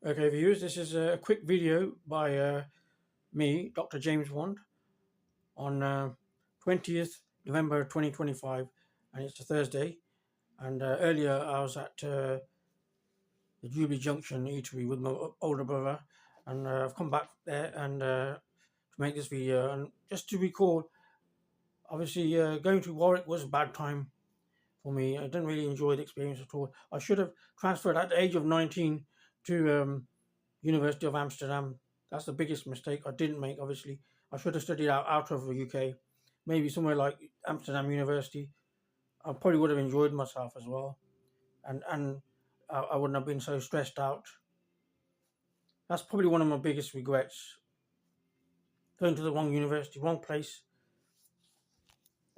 Okay, viewers, this is a quick video by me, Dr. James Wand, on 20th November 2025, and it's a Thursday. And earlier I was at the Jubilee Junction eatery with my older brother, and I've come back there and to make this video. And just to recall, obviously, going to Warwick was a bad time for me. I didn't really enjoy the experience at all. I should have transferred at the age of 19 to University of Amsterdam. That's the biggest mistake I didn't make. Obviously, I should have studied out of the UK, maybe somewhere like Amsterdam University. I probably would have enjoyed myself as well, and I wouldn't have been so stressed out. That's probably one of my biggest regrets: going to the wrong university, wrong place,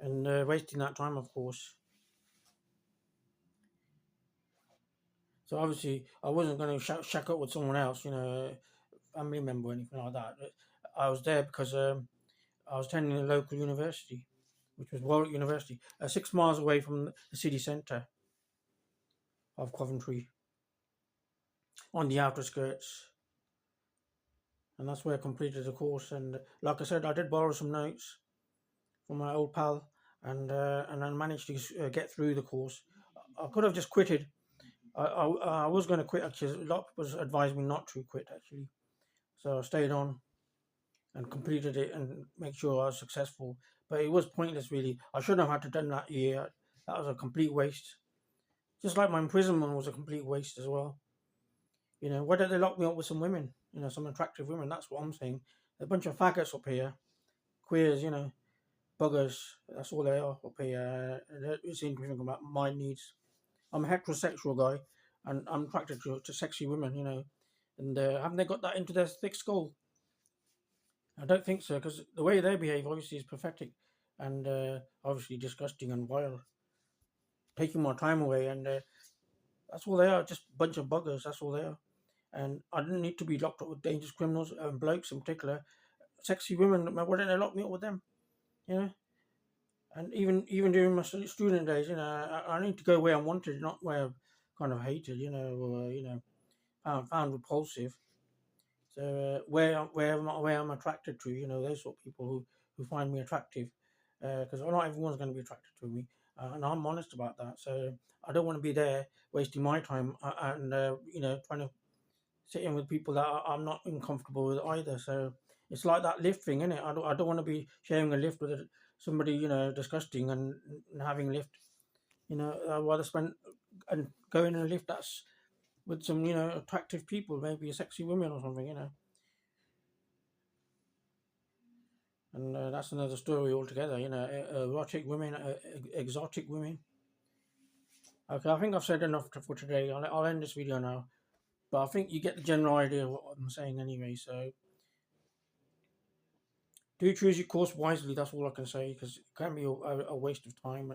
and wasting that time, of course. So obviously, I wasn't going to shack up with someone else, family member or anything like that. I was there because I was attending a local university, which was Warwick University, 6 miles away from the city centre of Coventry, on the outer skirts. And that's where I completed the course. And like I said, I did borrow some notes from my old pal, and I managed to get through the course. I could have just quitted. I was going to quit, actually. A lot of people advised me not to quit, actually. So I stayed on and completed it and make sure I was successful. But it was pointless, really. I shouldn't have had to done that year. That was a complete waste. Just like my imprisonment was a complete waste as well. Why don't they lock me up with some women? Some attractive women. That's what I'm saying. A bunch of faggots up here, queers. Buggers. That's all they are up here. They don't seem to think about my needs. I'm a heterosexual guy, and I'm attracted to sexy women. And haven't they got that into their thick skull? I don't think so, because the way they behave obviously is pathetic, and obviously disgusting and vile, taking my time away, and that's all they are, just a bunch of buggers. That's all they are. And I didn't need to be locked up with dangerous criminals and blokes in particular, sexy women. Why didn't they lock me up with them? You know. And even during my student days, I need to go where I'm wanted, not where I'm kind of hated. Or found repulsive. So where I'm attracted to, those sort of people who find me attractive, because not everyone's going to be attracted to me, and I'm honest about that. So I don't want to be there wasting my time and trying to sit in with people that I'm not uncomfortable with either. So it's like that lift thing, isn't it? I don't want to be sharing a lift with somebody disgusting and having a lift. I'd rather spend and go in a lift that's with some attractive people, maybe a sexy woman or something. And that's another story altogether. Erotic women, exotic women. Okay, I think I've said enough for today. I'll end this video now. But I think you get the general idea of what I'm saying anyway. So do choose your course wisely. That's all I can say, because it can be a waste of time,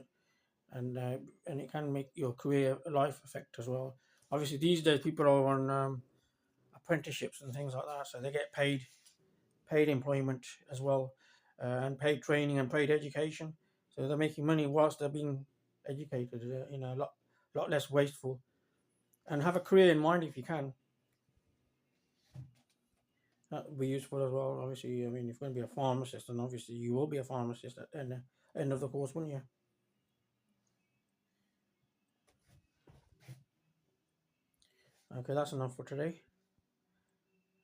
and it can make your career life affect as well. Obviously, these days people are on apprenticeships and things like that, so they get paid employment as well, and paid training and paid education. So they're making money whilst they're being educated. A lot less wasteful, and have a career in mind if you can. That would be useful as well. Obviously, I mean, if you're going to be a pharmacist, then obviously you will be a pharmacist at the end of the course, won't you? Okay, that's enough for today.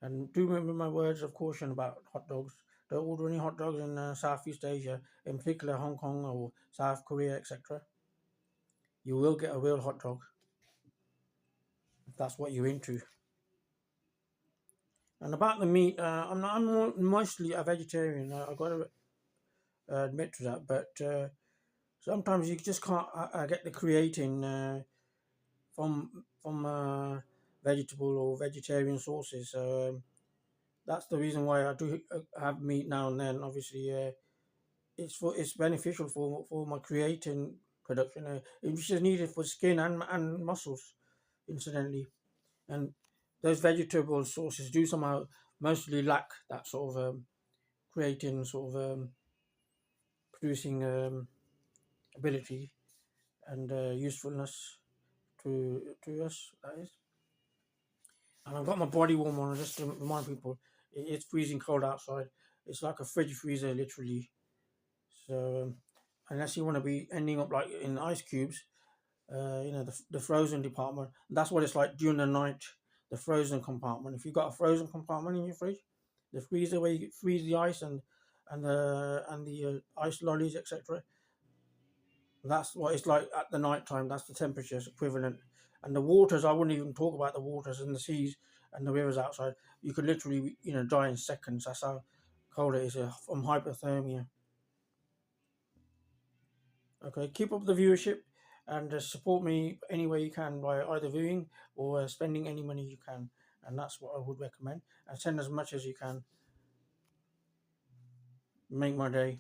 And do remember my words of caution about hot dogs. Don't order any hot dogs in Southeast Asia, in particular Hong Kong or South Korea, etc. You will get a real hot dog if that's what you're into. And about the meat, I'm mostly a vegetarian. I got to admit to that, but sometimes you just can't get the creatine from vegetable or vegetarian sources. That's the reason why I do have meat now and then. Obviously, it's beneficial for my creatine production, which is needed for skin and muscles, incidentally. And those vegetable sources do somehow mostly lack that sort of creatine sort of producing ability and usefulness to us. That is. And I've got my body warmer on just to remind people it's freezing cold outside. It's like a fridge freezer, literally. So unless you want to be ending up like in ice cubes, the frozen department. That's what it's like during the night. The frozen compartment. If you've got a frozen compartment in your fridge, the freezer where you freeze the ice and the ice lollies, etc. That's what it's like at the night time. That's the temperatures equivalent. And the waters, I wouldn't even talk about the waters and the seas and the rivers outside. You could literally, die in seconds. That's how cold it is from hypothermia. Okay, keep up the viewership and support me any way you can by either viewing or spending any money you can. And that's what I would recommend. And send as much as you can. Make my day.